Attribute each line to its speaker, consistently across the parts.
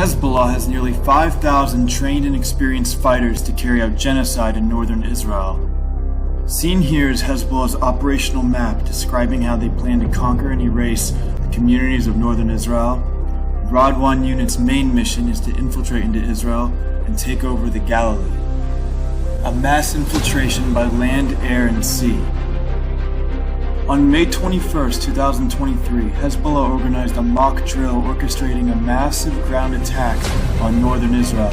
Speaker 1: Hezbollah has nearly 5,000 trained and experienced fighters to carry out genocide in northern Israel. Seen here is Hezbollah's operational map describing how they plan to conquer and erase the communities of northern Israel. Radwan Unit's main mission is to infiltrate into Israel and take over the Galilee. A mass infiltration by land, air, and sea. On May 21, 2023, Hezbollah organized a mock drill orchestrating a massive ground attack on northern Israel.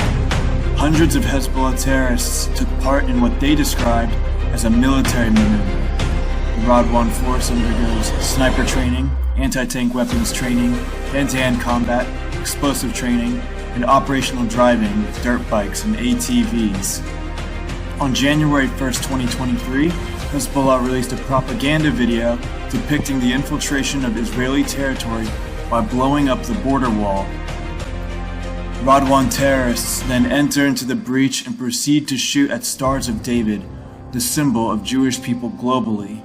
Speaker 1: Hundreds of Hezbollah terrorists took part in what they described as a military maneuver. The Radwan force undergoes sniper training, anti-tank weapons training, hand-to-hand combat, explosive training, and operational driving with dirt bikes and ATVs. On January 1, 2023, Hezbollah released a propaganda video depicting the infiltration of Israeli territory by blowing up the border wall. Radwan terrorists then enter into the breach and proceed to shoot at Stars of David, the symbol of Jewish people globally.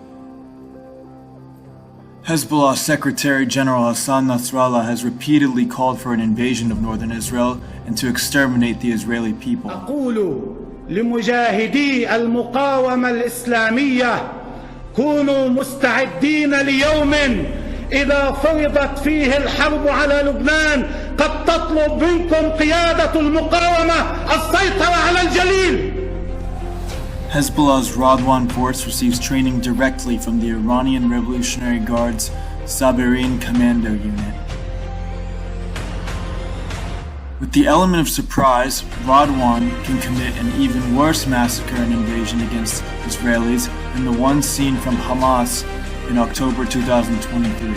Speaker 1: Hezbollah Secretary General Hassan Nasrallah has repeatedly called for an invasion of northern Israel and to exterminate the Israeli people.
Speaker 2: لمجاهدي المقاومة الإسلامية كونوا مستعدين ليوم إذا فرضت فيه الحرب على لبنان قد تطلب منكم قيادة المقاومة السيطرة على الجليل.
Speaker 1: Hezbollah's Radwan force receives training directly from the Iranian Revolutionary Guard's Sabirin Commando Unit. With the element of surprise, Radwan can commit an even worse massacre and invasion against Israelis than the one seen from Hamas in October 2023.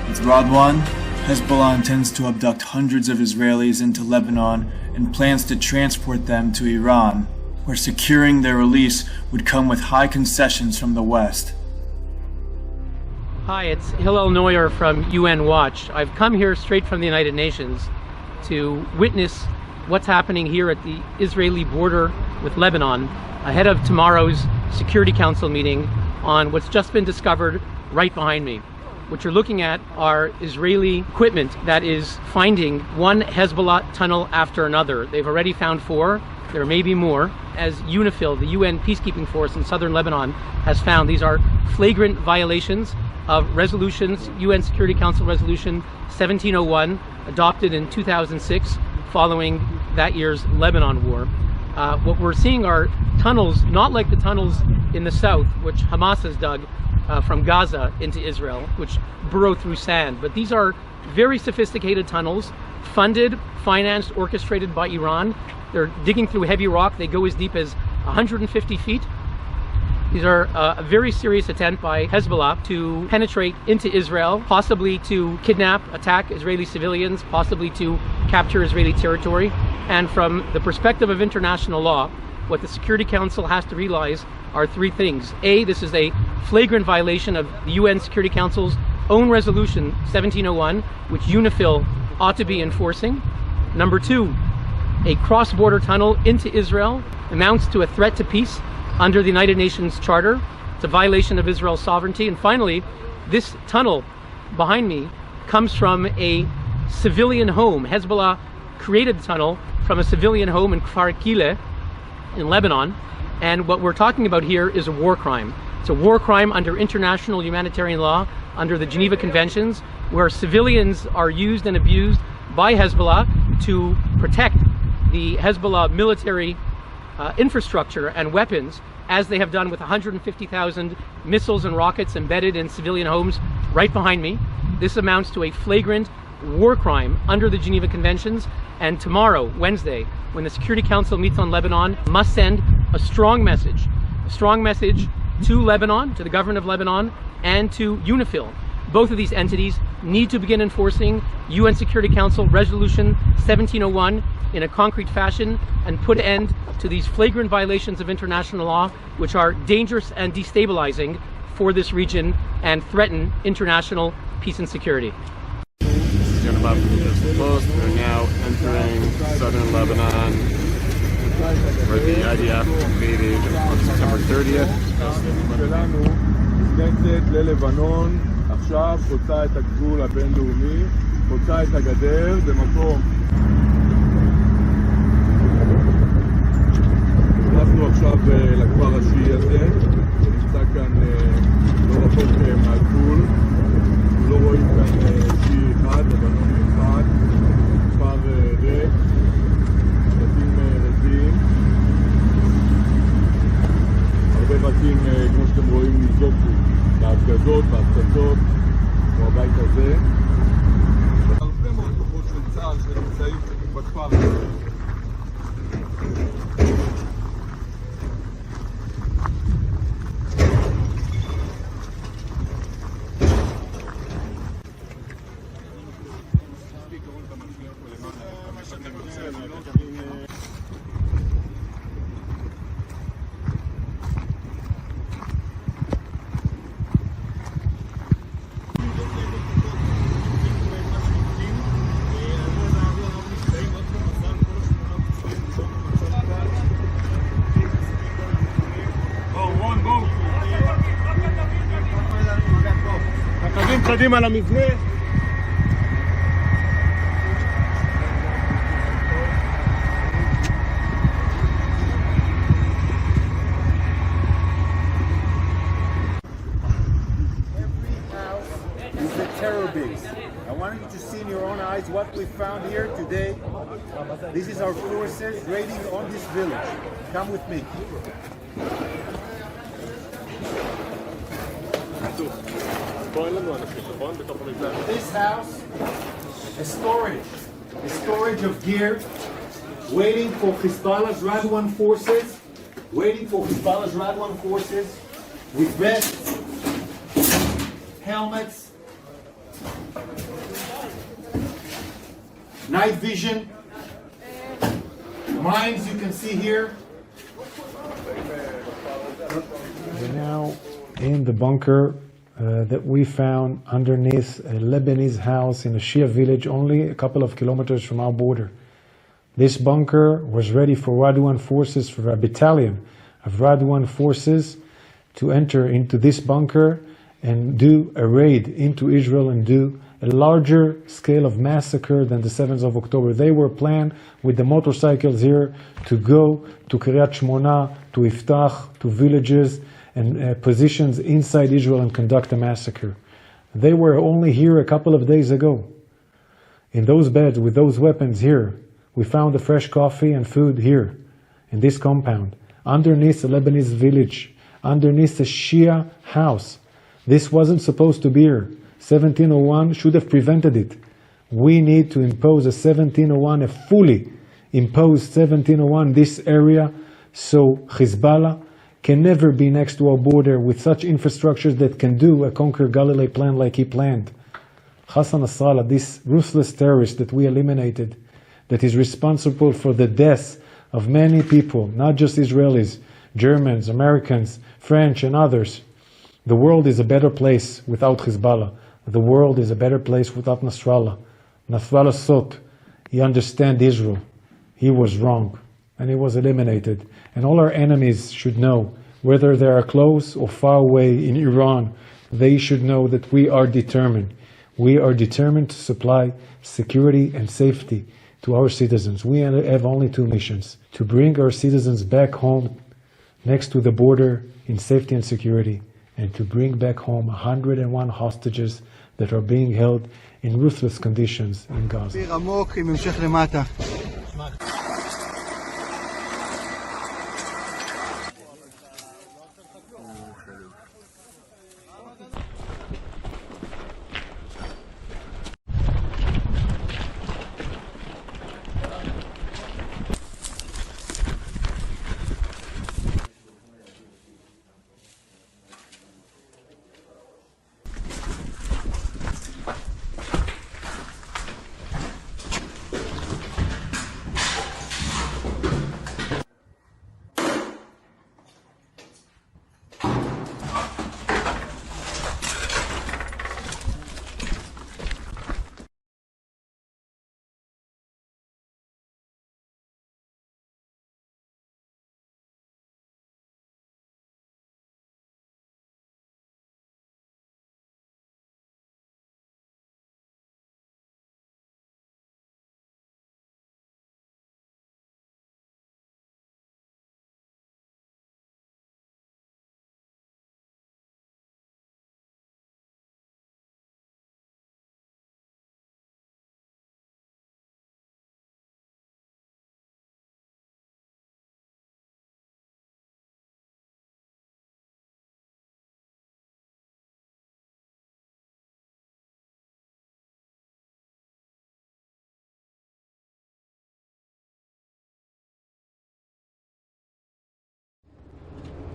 Speaker 1: With Radwan, Hezbollah intends to abduct hundreds of Israelis into Lebanon and plans to transport them to Iran, where securing their release would come with high concessions from the West.
Speaker 3: Hi, it's Hillel Neuer from UN Watch. I've come here straight from the United Nations to witness what's happening here at the Israeli border with Lebanon ahead of tomorrow's Security Council meeting on what's just been discovered right behind me. What you're looking at are Israeli equipment that is finding one Hezbollah tunnel after another. They've already found 4. There may be more. As UNIFIL, the UN peacekeeping force in southern Lebanon, has found, these are flagrant violations of resolutions, UN Security Council Resolution 1701, adopted in 2006 following that year's Lebanon war. What we're seeing are tunnels, not like the tunnels in the south, which Hamas has dug from Gaza into Israel, which burrow through sand. But these are very sophisticated tunnels, funded, financed, orchestrated by Iran. They're digging through heavy rock. They go as deep as 150 feet. These are a very serious attempt by Hezbollah to penetrate into Israel, possibly to kidnap, attack Israeli civilians, possibly to capture Israeli territory. And from the perspective of international law, what the Security Council has to realize are 3 things. A, this is a flagrant violation of the UN Security Council's own resolution 1701, which UNIFIL ought to be enforcing. Number 2, a cross-border tunnel into Israel amounts to a threat to peace under the United Nations Charter. It's a violation of Israel's sovereignty. And finally, this tunnel behind me comes from a civilian home. Hezbollah created the tunnel from a civilian home in Kfar Kile in Lebanon. And what we're talking about here is a war crime. It's a war crime under international humanitarian law, under the Geneva Conventions, where civilians are used and abused by Hezbollah to protect the Hezbollah military infrastructure and weapons, as they have done with 150,000 missiles and rockets embedded in civilian homes right behind me. This amounts to a flagrant war crime under the Geneva Conventions. And tomorrow, Wednesday, when the Security Council meets on Lebanon, must send a strong message to Lebanon, to the government of Lebanon, and to UNIFIL. Both of these entities need to begin enforcing UN Security Council Resolution 1701 in a concrete fashion and put an end to these flagrant violations of international law, which are dangerous and destabilizing for this region and threaten international peace and security.
Speaker 4: We're now entering southern Lebanon, where the IDF invaded on September 30th.
Speaker 5: עכשיו חוצה את הגבול הבינלאומי, חוצה את הגדר במקום עכשיו לכפר השיעי הזה, שנמצא כאן לא רחוק מהגבול. לא רואים כאן שיעי אחד, לבנוני אחד, כפר ריק, בתים רזים. הרבה בתים, כמו שאתם רואים, ניזוקו בהפגזות, בהפצצות, כמו הבית הזה. הרבה מאוד כוחות של צה"ל שנמצאים בכפר הזה.
Speaker 2: קדימה למבנה.
Speaker 6: Is a terror base. I want you to see in your own eyes what we found here today. This is our forces raiding on this village. Come with me. This house, a storage of gear, waiting for Hizbollah's Radwan forces, with vests, helmets, night vision, mines you can see here.
Speaker 7: We're now in the bunker that we found underneath a Lebanese house in a Shia village only a couple of kilometers from our border. This bunker was ready for Radwan forces, for a battalion of Radwan forces to enter into this bunker and do a raid into Israel and do a larger scale of massacre than the 7th of October. They were planned with the motorcycles here to go to Kiryat Shmona, to Iftach, to villages and positions inside Israel and conduct a massacre. They were only here a couple of days ago. In those beds with those weapons here, we found the fresh coffee and food here in this compound, underneath the Lebanese village, underneath the Shia house. This wasn't supposed to be here. 1701 should have prevented it. We need to impose a 1701, a fully imposed 1701 this area, so Hizbollah can never be next to our border with such infrastructures that can do a Conquer Galilee plan like he planned. Hassan Nasrallah, this ruthless terrorist that we eliminated, that is responsible for the deaths of many people, not just Israelis, Germans, Americans, French and others. The world is a better place without Hizbollah. The world is a better place without Nasrallah. Nasrallah thought he understands Israel. He was wrong and he was eliminated. And all our enemies should know, whether they are close or far away in Iran, they should know that we are determined. We are determined to supply security and safety to our citizens. We have only two missions: to bring our citizens back home next to the border in safety and security, and to bring back home 101 hostages that are being held in ruthless conditions in Gaza.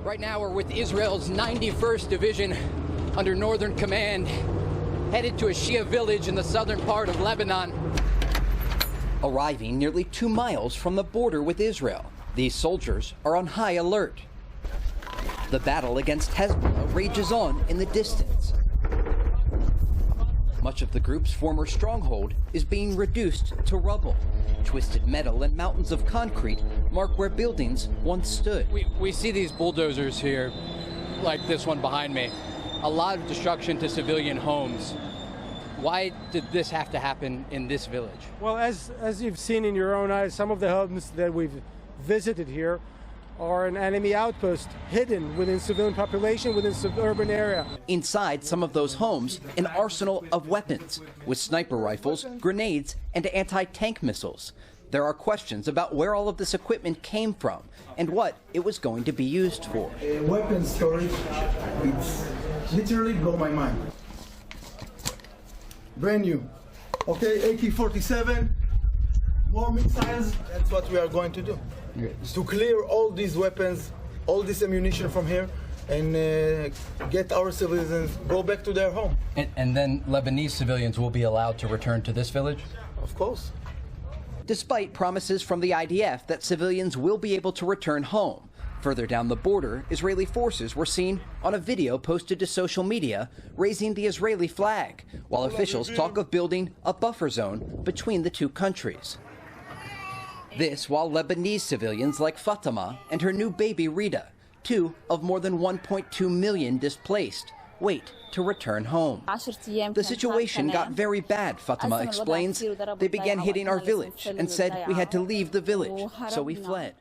Speaker 8: Right now we're with Israel's 91st Division under Northern Command, headed to a Shia village in the southern part of Lebanon. Arriving nearly 2 miles from the border with Israel, these soldiers are on high alert. The battle against Hezbollah rages on in the distance. Much of the group's former stronghold is being reduced to rubble. Twisted metal and mountains of concrete mark where buildings once stood. We see these bulldozers here, like this one behind me. A lot of destruction to civilian homes. Why did this have to happen in this village?
Speaker 2: Well, as you've seen in your own eyes, some of the homes that we've visited here are an enemy outpost hidden within civilian population, within suburban area.
Speaker 8: Inside some of those homes, an arsenal of weapons with sniper rifles, grenades, and anti-tank missiles. There are questions about where all of this equipment came from and what it was going to be used for.
Speaker 9: Weapons storage, it's literally blow my mind. Brand new. Okay, AK-47, more missiles. That's what we are going to do. To clear all these weapons, all this ammunition from here, and get our citizens go back to their home.
Speaker 8: And then Lebanese civilians will be allowed to return to this village?
Speaker 9: Of course.
Speaker 8: Despite promises from the IDF that civilians will be able to return home, further down the border, Israeli forces were seen on a video posted to social media raising the Israeli flag, while officials talk of building a buffer zone between the two countries. This while Lebanese civilians like Fatima and her new baby Rita, two of more than 1.2 million displaced, wait to return home. The situation got very bad, Fatima explains. They began hitting our village and said we had to leave the village, so we fled.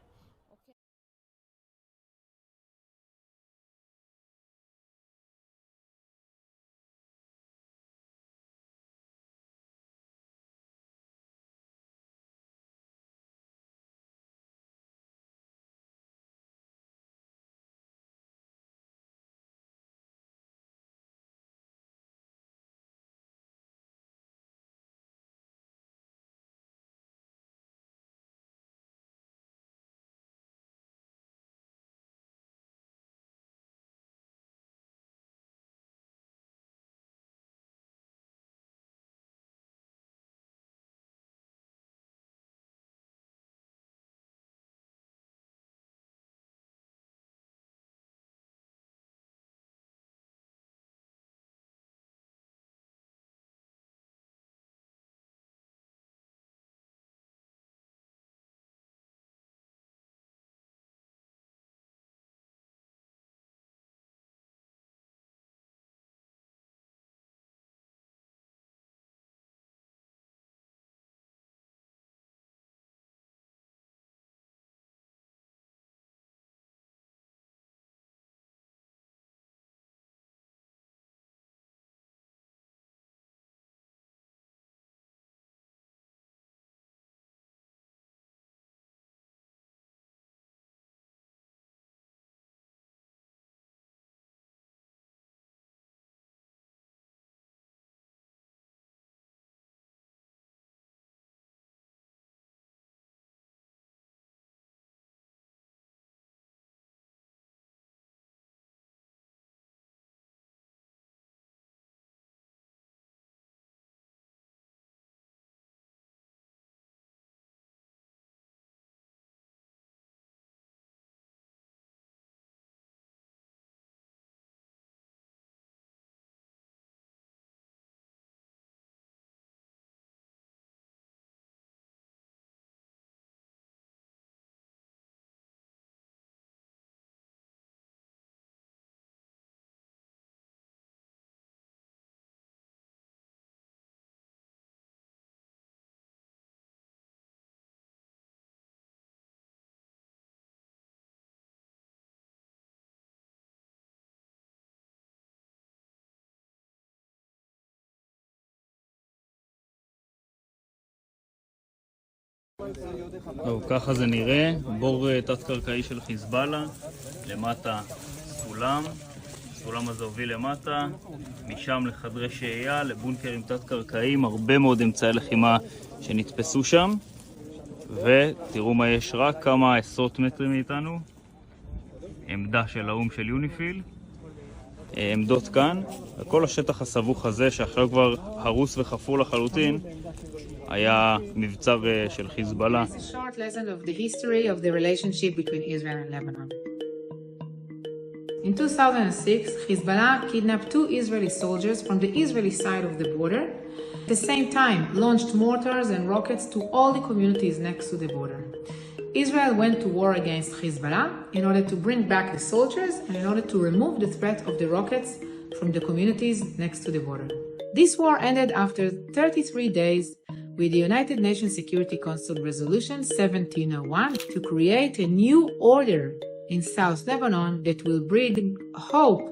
Speaker 10: טוב, ככה זה נראה, בור תת-קרקעי של חיזבאללה, למטה סולם, הסולם הזה הוביל למטה, משם לחדרי שהייה, לבונקרים תת-קרקעיים, הרבה מאוד אמצעי לחימה שנתפסו שם, ותראו מה יש רק כמה עשרות מטרים מאיתנו, עמדה של האום של יוניפיל, עמדות כאן, וכל השטח הסבוך הזה שעכשיו כבר הרוס וחפור לחלוטין היה מבצר של חיזבאללה.
Speaker 11: It's a short lesson of the history of the relationship between Israel and Lebanon. In 2006, Hizbollah kidnapped 2 Israeli soldiers from the Israeli side of the border. At the same time, launched mortars and rockets to all the communities next to the border. Israel went to war against Hizbollah in order to bring back the soldiers and in order to remove the threat of the rockets from the communities next to the border. This war ended after 33 days with the United Nations Security Council Resolution 1701 to create a new order in South Lebanon that will bring hope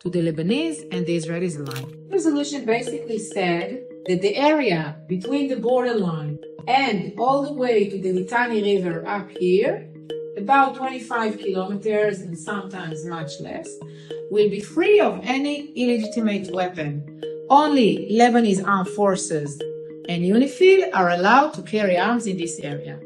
Speaker 11: to the Lebanese and the Israelis alike. The resolution basically said that the area between the borderline and all the way to the Litani River up here, about 25 kilometers and sometimes much less, will be free of any illegitimate weapon. Only Lebanese armed forces and UNIFIL are allowed to carry arms in this area.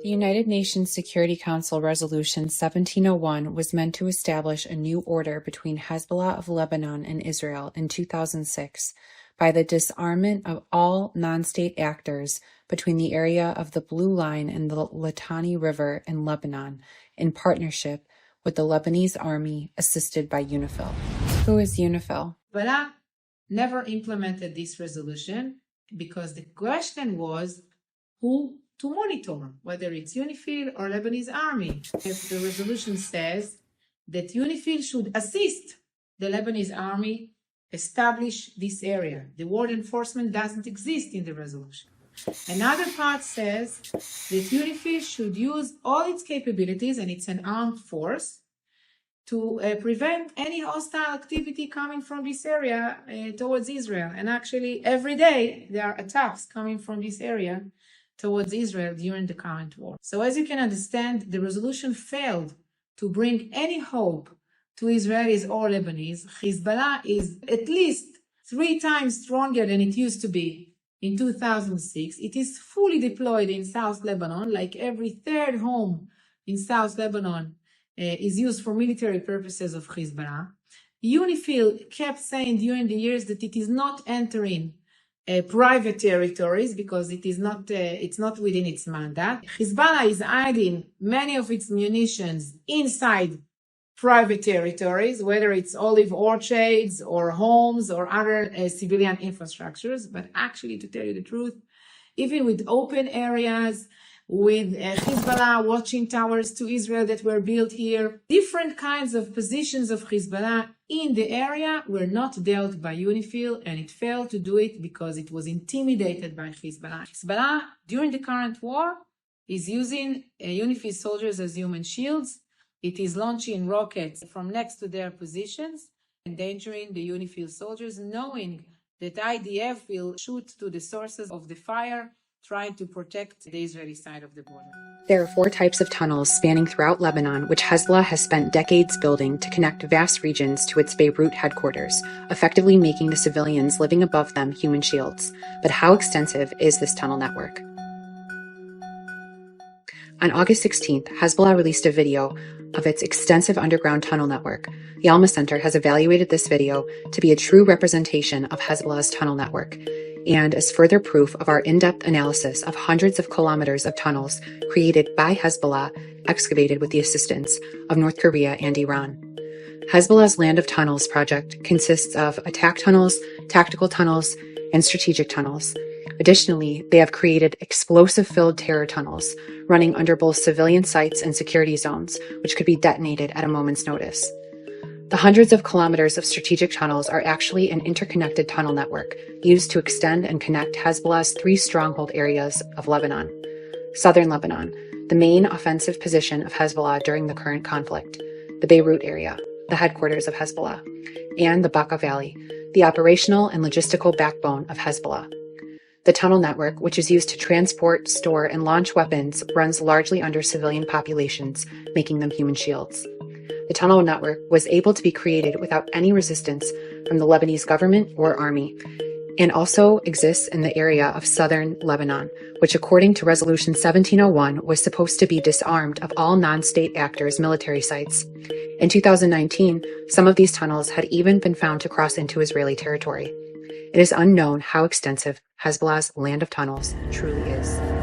Speaker 12: The United Nations Security Council Resolution 1701 was meant to establish a new order between Hezbollah of Lebanon and Israel in 2006 by the disarmament of all non-state actors between the area of the Blue Line and the Litani River in Lebanon in partnership with the Lebanese army assisted by UNIFIL. Who is UNIFIL?
Speaker 11: Hezbollah never implemented this resolution because the question was who to monitor, whether it's UNIFIL or Lebanese army. If the resolution says that UNIFIL should assist the Lebanese army establish this area. The word enforcement doesn't exist in the resolution. Another part says that UNIFIL should use all its capabilities, and it's an armed force, to prevent any hostile activity coming from this area towards Israel. And actually, every day there are attacks coming from this area towards Israel during the current war. So as you can understand, the resolution failed to bring any hope to Israelis or Lebanese. Hezbollah is at least 3 times stronger than it used to be in 2006. It is fully deployed in South Lebanon, like every 3rd home in South Lebanon is used for military purposes of Hezbollah. UNIFIL kept saying during the years that it is not entering private territories because it's not within its mandate. Hezbollah is hiding many of its munitions inside private territories, whether it's olive orchards or homes or other civilian infrastructures. But actually, to tell you the truth, even with open areas, with Hezbollah watching towers to Israel that were built here, different kinds of positions of Hezbollah in the area were not dealt by UNIFIL, and it failed to do it because it was intimidated by Hezbollah. Hezbollah, during the current war, is using UNIFIL soldiers as human shields. It is launching rockets from next to their positions, endangering the UNIFIL soldiers, knowing that IDF will shoot to the sources of the fire, trying to protect the Israeli side of the border.
Speaker 12: There are 4 types of tunnels spanning throughout Lebanon, which Hezbollah has spent decades building to connect vast regions to its Beirut headquarters, effectively making the civilians living above them human shields. But how extensive is this tunnel network? On August 16th, Hezbollah released a video of its extensive underground tunnel network. The Alma Center has evaluated this video to be a true representation of Hezbollah's tunnel network, and as further proof of our in-depth analysis of hundreds of kilometers of tunnels created by Hezbollah, excavated with the assistance of North Korea and Iran. Hezbollah's Land of Tunnels project consists of attack tunnels, tactical tunnels, and strategic tunnels. Additionally, they have created explosive-filled terror tunnels running under both civilian sites and security zones, which could be detonated at a moment's notice. The hundreds of kilometers of strategic tunnels are actually an interconnected tunnel network used to extend and connect Hezbollah's 3 stronghold areas of Lebanon. Southern Lebanon, the main offensive position of Hezbollah during the current conflict, the Beirut area, the headquarters of Hezbollah, and the Bekaa Valley, the operational and logistical backbone of Hezbollah. The tunnel network, which is used to transport, store, and launch weapons, runs largely under civilian populations, making them human shields. The tunnel network was able to be created without any resistance from the Lebanese government or army, and also exists in the area of southern Lebanon, which according to Resolution 1701 was supposed to be disarmed of all non-state actors' military sites. In 2019, some of these tunnels had even been found to cross into Israeli territory. It is unknown how extensive Hezbollah's land of tunnels truly is.